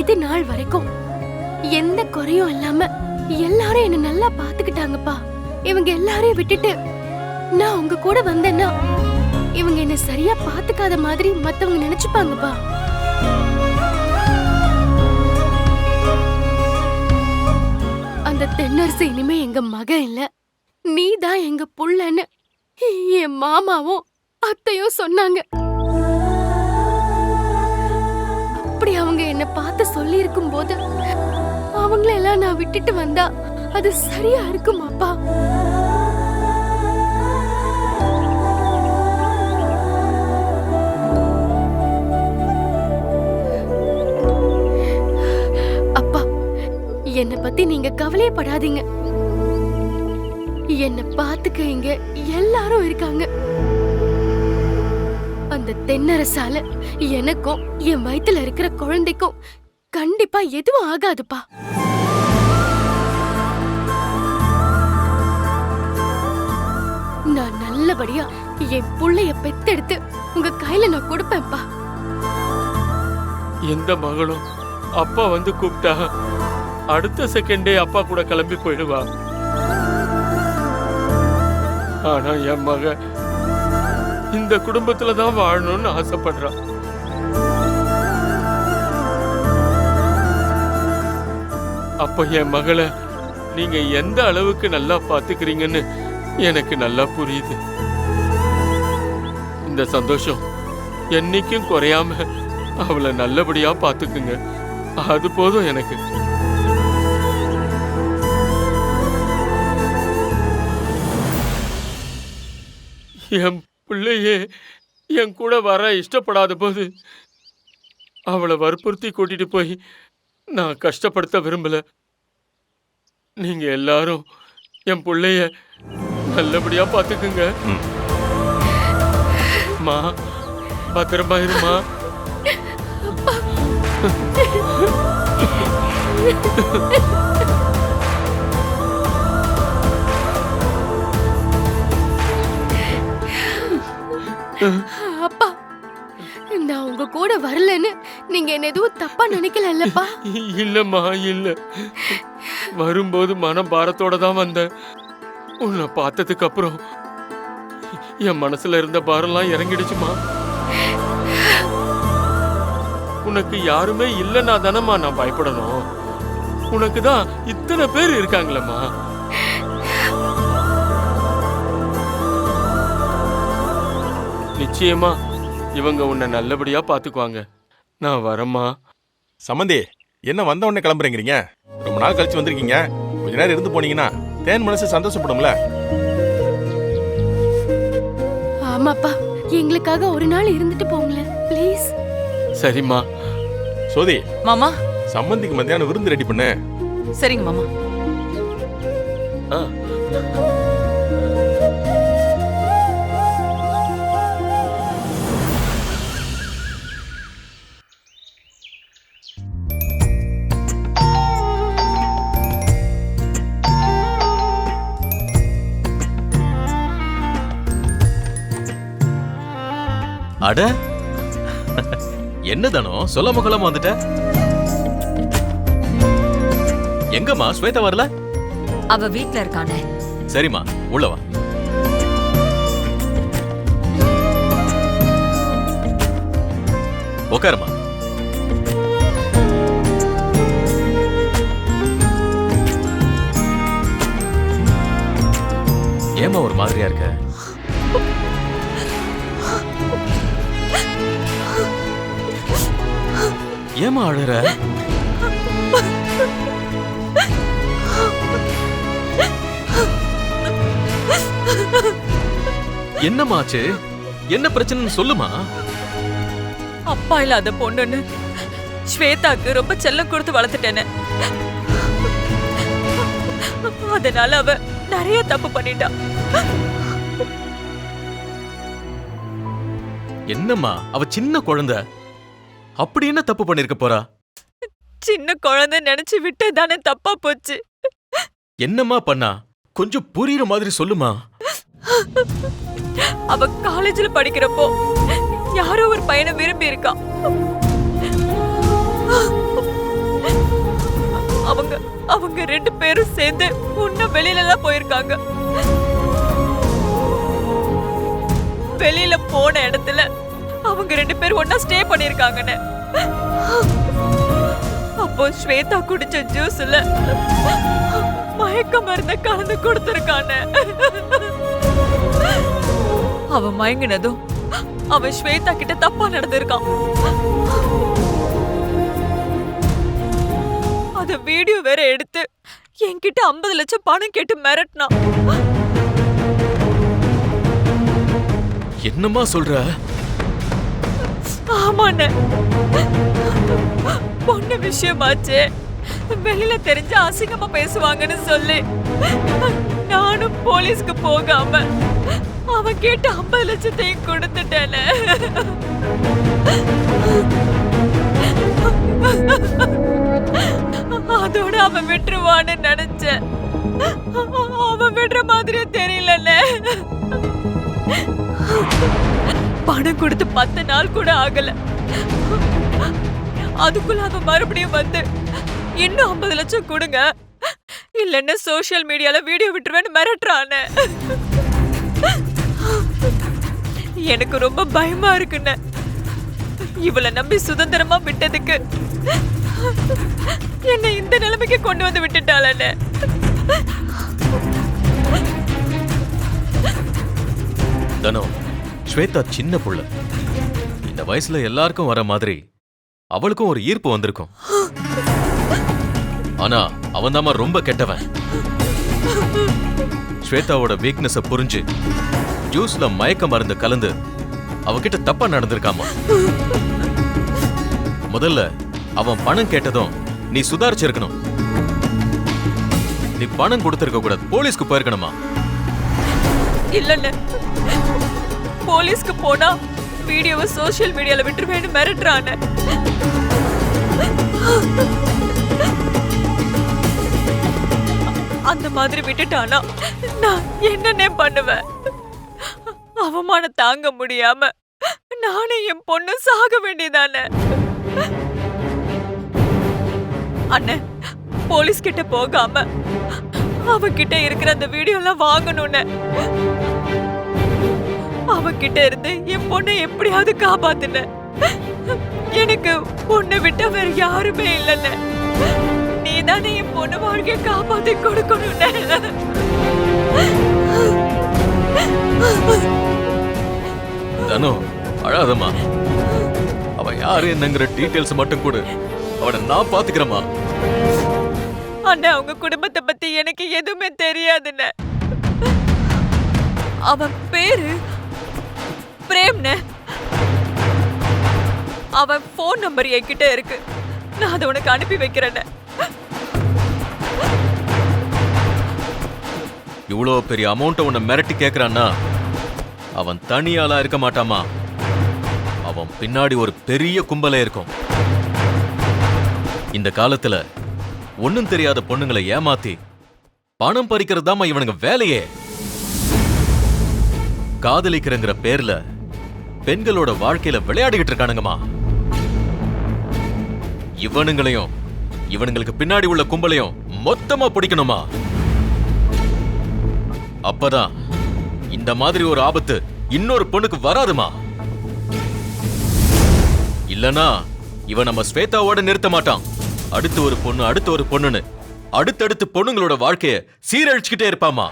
இது நாள் வரைக்கும் எந்த குறையும் இல்லாம எல்லாரும் என்ன நல்லா பாத்துக்கிட்டாங்கப்பா. இவங்க எல்லாரையும் விட்டுட்டு நான் உங்க கூட வந்தேன்னா இவங்க என்ன சரியா பாத்துக்காத மாதிரி மத்தவங்க நினைச்சுப்பாங்கப்பா. அந்த தென்னரசு இனிமே எங்க மகன் இல்ல, நீதான் எங்க புள்ளன்னு என் மாமாவும் அத்தையும் சொன்னாங்க. அப்படி அவங்க என்ன பார்த்து சொல்லி இருக்கும் போது அவங்களெல்லாம் நான் விட்டுட்டு வந்தா அது சரியா இருக்குமாப்பா? அப்பா, என்னை பத்தி நீங்க கவலையப்படாதீங்க. என்ன பாத்துக்க இங்க எல்லாரும் இருக்காங்க. அந்த தென்னரசால எனக்கும் என் வயித்துல இருக்கிற குழந்தைக்கும் கண்டிப்பா எதுவும் ஆகாதுப்பா. நான் நல்லபடியா என் புள்ளைய பெத்தெடுத்து உங்க கையில நான் கொடுப்பேன்ப்பா. எந்த மகளும் அப்பா வந்து கூப்பிட்டா அடுத்த செகண்டே அப்பா கூட கிளம்பி போயிடுவா. ஆனா என் மக இந்த குடும்பத்துலதான் வாழணும்னு ஆசைப்படுறான். அப்ப என் மகளை நீங்க எந்த அளவுக்கு நல்லா பாத்துக்கிறீங்கன்னு எனக்கு நல்லா புரியுது. இந்த சந்தோஷம் என்னைக்கும் குறையாம அவளை நல்லபடியா பாத்துக்குங்க. அது போதும் எனக்கு. என் பிள்ளையே என் கூட வர இஷ்டப்படாத போது அவளை வற்புறுத்தி கூட்டிட்டு போய் நான் கஷ்டப்படுத்த விரும்பல. நீங்க எல்லாரும் என் பிள்ளைய நல்லபடியா பாத்துக்குங்க. மா, பத்திரமா இருமா. அப்பா, நான் உங்க கூட வரலன்னு நீங்க என்ன எதுவும் தப்பா நினைக்கலல்லப்பா? இல்லம்மா, இல்ல. வரும்போது மனம் பாரத்தோட தான் வந்தேன். உன்னை பார்த்ததுக்கு அப்புறம் என் மனசுல இருந்த பாரம்லாம் இறங்கிடுச்சுமா. உனக்கு யாருமே இல்லைன்னா தானம்மா நான் பயப்படணும். உனக்கு தான் இத்தனை பேர் இருக்காங்களம்மா. நிச்சயமா இவங்க உன்னை நல்லபடியா பாத்துக்குவாங்க. நான் வரேம்மா. சம்மந்தி, என்ன வந்த உடனே கிளம்புறீங்க? ரொம்ப நாள் கழிச்சு வந்திருக்கீங்க. கொஞ்ச நேரம் இருந்து போனீங்கன்னா தேன் மனசு சந்தோஷப்படும்ல. ஆமாப்பா, எங்களுக்காக ஒரு நாள் இருந்துட்டு போங்களேன் ப்ளீஸ். சரிம்மா. சோதி மாமா, சம்மந்திக்கு மத்தியானம் விருந்து ரெடி பண்ணு. சரிங்க மாமா. அட, என்னதானோ சொல்லாம கொள்ளாம வந்துட்ட? எங்கம்மா ஸ்வேதா வரல? அவ வீட்ல இருக்கானே. சரிம்மா, உள்ள வா. உட்காருமா. ஏமா ஒரு மாதிரியா இருக்க? ஏமா அழுற? என்னமாச்சு? என்ன பிரச்சனைன்னு சொல்லுமா. அப்பா இல்லாத பொண்ணுன்னு ஸ்வேதாக்கு ரொம்ப செல்லம் கொடுத்து வளர்த்துட்டேன்னு. அதனால அவ நிறைய தப்பு பண்ணிட்டா. என்னம்மா, அவ சின்ன குழந்தை, அப்படி என்ன தப்பு பண்ணிருக்க போறா? சின்ன குழந்தை நினைச்சு விட்டு தானே தப்பா போச்சு. என்னம்மா பண்ணா? கொஞ்சம் புரியுற மாதிரி சொல்லுமா. அவ காலேஜ்ல படிக்கிறப்போ யாரோ ஒரு பையனை விரும்பி இருக்கா. அவங்க 2 பேரும் சேர்ந்து உன்ன வெளியில எல்லாம் போயிருக்காங்க. வெளியில போன இடத்துல அவங்க 2 பேரும் ஒன்னா ஸ்டே பண்ணிருக்காங்கன்னு. அப்போ ஸ்வேதா குடிச்ச ஜூஸ்ல மயக்க மருந்த கலந்து கொடுத்திருக்கானே. அவன் மயங்கினதும் அவன் ஸ்வேதா கிட்ட தப்பா நடந்திருக்கான். அத வீடியோ வேற எடுத்து என்கிட்ட 50 லட்சம் பணம் கேட்டு மிரட்டினான். என்னம்மா சொல்ற? ஆமாண்ணே, பொண்ணு விஷயமாச்சு, வெளியில தெரிஞ்ச அசிங்கமா பேசுவாங்கன்னு சொல்லி நானும் போலீஸ்க்கு போகாம அவன் கேட்டு 50 லட்சத்தையும் கொடுத்துட்டேனே. அதோட அவன் விட்டுருவான்னு நினைச்சேன். அவன் விடுற மாதிரியே தெரியலண்ணே. பணம் கொடுத்து 10 நாள் கூட ஆகல. அதுக்குள்ள அவன் மறுபடியும் வந்து இன்னும் 50 லட்சம் கொடுங்க, இல்லன்னு சோசியல் மீடியால வீடியோ விட்டுருவேன்னு மிரட்டுறானே. எனக்கு ரொம்ப பயமா இருக்குன்னு. இவளை நம்பி சுதந்திரமா விட்டதுக்கு என்ன இந்த நிலைமைக்கு கொண்டு வந்து விட்டுட்டாளே. தனோ, ஸ்வேதா சின்ன புள்ள. இந்த வயசுல எல்லாருக்கும் வர மாதிரி அவளுக்கும் ஒரு ஈர்ப்பு வந்திருக்கும். ஆனா அவன் தாமா ரொம்ப கெட்டவன். ஸ்வேதாவோட வீக்னஸ புரிஞ்சு ஜூஸ்ல மயக்க மருந்து கலந்து அவகிட்ட தப்பா நடந்திருக்காமா. முதல்ல அவன் பணம் கேட்டதும் நீ சுதாரிச்சிருக்கணும். நீ பணம் கொடுத்திருக்க கூடாது, போலீஸ்க்கு போயிருக்கணுமா. இல்லன்னு போலீஸ்க்கு போனா வீடியோவை சோசியல் மீடியால விட்டுருவேன்னு மிரட்டுறானே. அந்த மாதிரி விட்டுட்டானா நான் என்னன்னே பண்ணுவேன். அவமானம் தாங்க முடியாம நானே என் பொண்ணு சாக வேண்டியதானே. அண்ணே, போலீஸ் கிட்ட போகாம அவகிட்ட இருக்கிற அந்த வீடியோ எல்லாம் வாங்கணும்னு. அவகிட்ட இருந்து என் பொண்ணை எப்படியாவது காப்பாத்துன. எனக்கு பொண்ணை விட்டா வேற யாருமே இல்லைன்னு. நீதானே என் பொண்ணு வாழ்க்கைய காப்பாத்தி கொடுக்கணும்னு. தனோ, அழாதம்மா. அவன் யாரு என்னங்கிற டீடைல்ஸ் மட்டும் கொடு, அவனை நான் பாத்துக்கிறேம்மா. அண்ணா, அவங்க குடும்பத்தை பத்தி எனக்கு எதுவுமே தெரியாதுன்னு. அவன் பேரு பிரேம்னு. அவன் போன் நம்பர் என்கிட்ட இருக்கு, நான் அதை உனக்கு அனுப்பி வைக்கிறேன்னு. இவ்வளோ பெரிய அமௌண்ட்டை உன்னை மிரட்டி கேட்கறான்னா அவன் தனியாளா இருக்க மாட்டாமா. அவன் பின்னாடி ஒரு பெரிய கும்பலே இருக்கும். இந்த காலத்துல ஒண்ணும் தெரியாத பொண்ணுங்களை ஏமாத்தி பணம் பறிக்கிறதாமா இவனுங்க வேலையே. காதலிக்கிறங்கிற பேர்ல பெண்களோட வாழ்க்கையில விளையாடிக்கிட்டு இருக்கானுங்கம்மா. இவனுங்களையும் இவனுங்களுக்கு பின்னாடி உள்ள கும்பலையும் மொத்தமா பிடிக்கணுமா. அப்பதான் இந்த மாதிரி ஒரு ஆபத்து இன்னொரு பொண்ணுக்கு வராதுமா. இல்லனா இவன் நம்ம ஸ்வேதாவோட நிறுத்த மாட்டான். அடுத்து ஒரு பொண்ணு, அடுத்து ஒரு பொண்ணுன்னு அடுத்தடுத்து பொண்ணுங்களோட வாழ்க்கைய சீரழிச்சுக்கிட்டே இருப்பாமா.